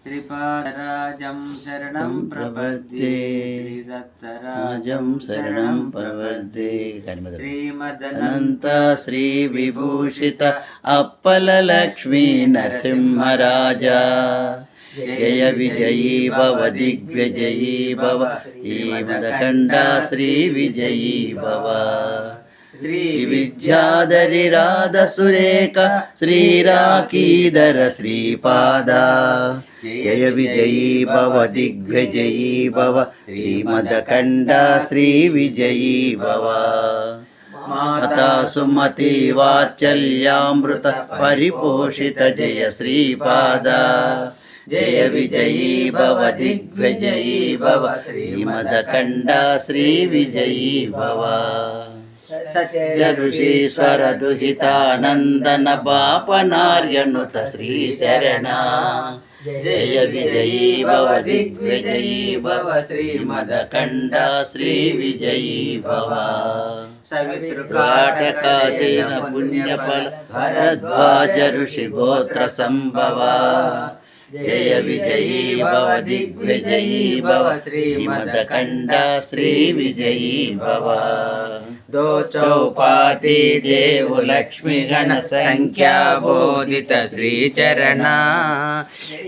శ్రీపాదరాజం శరణం ప్రపద్యే శ్రీదత్తరాజం శరణం ప్రపద్యే శ్రీమదనంత శ్రీ విభూషిత అప్పల లక్ష్మీ నరసింహరాజా జయ విజయీ భవ దిగ్విజయీ భవ శ్రీమదఖండ శ్రీ విజయీ భవ శ్రీ విద్యాధరి రాధ సురేఖ శ్రీరాకీధర శ్రీపాద జయ విజయీ భవ దిగ్విజయీ భవ శ్రీమదఖండ శ్రీ విజయీ భవ మాతా సుమతి వాత్సల్యామృత పరిపోషిత జయ శ్రీపాద జయ విజయీ భవ దిగ్విజయీ భవ శ్రీమదఖండ శ్రీ విజయీ భవ సత్య ఋషీశ్వర దుహితానందన పాపనార్యనుత శ్రీ శరణ జయ విజయీ భవ దిగ్విజయీ భవ శ్రీమదఖండ శ్రీ విజయీ భవ సవితృకాటకాదీన పుణ్యఫల భరద్వాజ ఋషి గోత్ర సంభవ జయ విజయీ భవ దిగ్విజయీ భవ శ్రీమదఖండ శ్రీ విజయీ భవ దో చౌపాతి దేవు లక్ష్మి గణ సంఖ్యా బోధిత శ్రీచరణ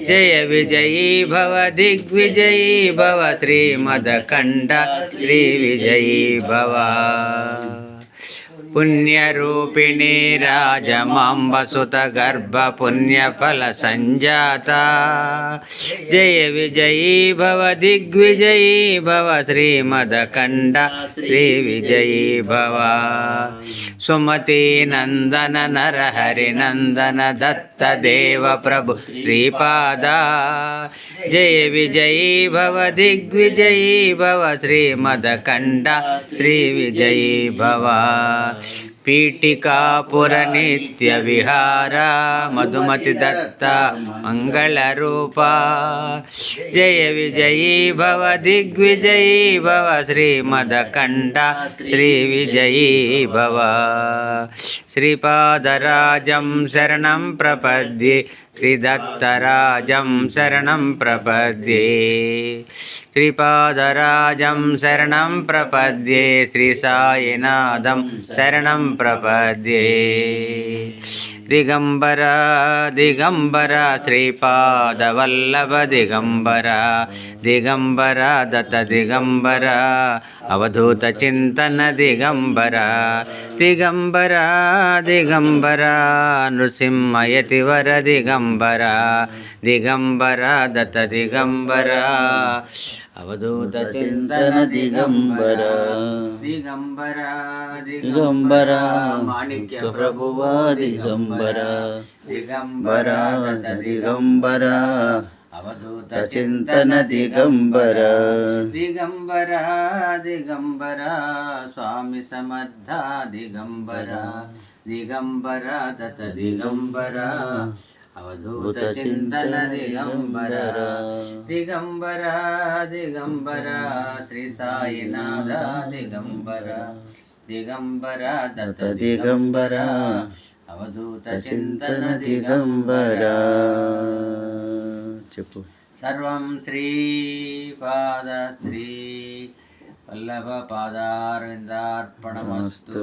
జయ విజయీ భవ దిగ్విజయీ భవ శ్రీమదఖండ శ్రీ విజయీ భవ పుణ్యరూపిణీ రాజమాంబసుత గర్భ పుణ్యఫల సంజాత జయ విజయీ భవ దిగ్విజయీ భవ శ్రీమదఖండ శ్రీ విజయీ భవ సుమతి నందన నరహరి నందన దత్త దేవ ప్రభు శ్రీపాద జయ విజయీ భవ దిగ్విజయీ భవ శ్రీమదఖండ శ్రీ విజయీ భవ పీఠికాపుర నిత్య విహార మధుమతి దత్త మంగళ రూప జయ విజయీ భవ దిగ్విజయీ భవ శ్రీమదఖండ శ్రీ విజయీ భవ శ్రీపాదరాజం శరణం ప్రపద్యే శ్రీదత్తరాజం శరణం ప్రపద్యే శ్రీపాదరాజం శరణం ప్రపద్యే శ్రీ సాయినాథం శరణం ప్రపద్యే దిగంబర దిగంబర శ్రీపాదవల్లభ దిగంబర దిగంబర దత్త దిగంబర అవధూత చింతన దిగంబర దిగంబర దిగంబర నృసింహయతివర దిగంబర దిగంబర దత్త దిగంబర అవధూత చింతన దిగంబర దిగంబర దిగంబర మాణిక్య ప్రభువ దిగంబర దిగంబర దిగంబర అవధూత చింతన దిగంబర దిగంబర దిగంబర స్వామి సమర్థ దిగంబర దిగంబర దత్త దిగంబర అవధూత చింతన దిగంబర దిగంబర దిగంబర శ్రీ సాయినాథ దిగంబర దిగంబర దత్త దిగంబర అవధూత చింతన దిగంబర చెప్పు సర్వం శ్రీపాద శ్రీ వల్లభ పాదారవిందార్పణమస్తు.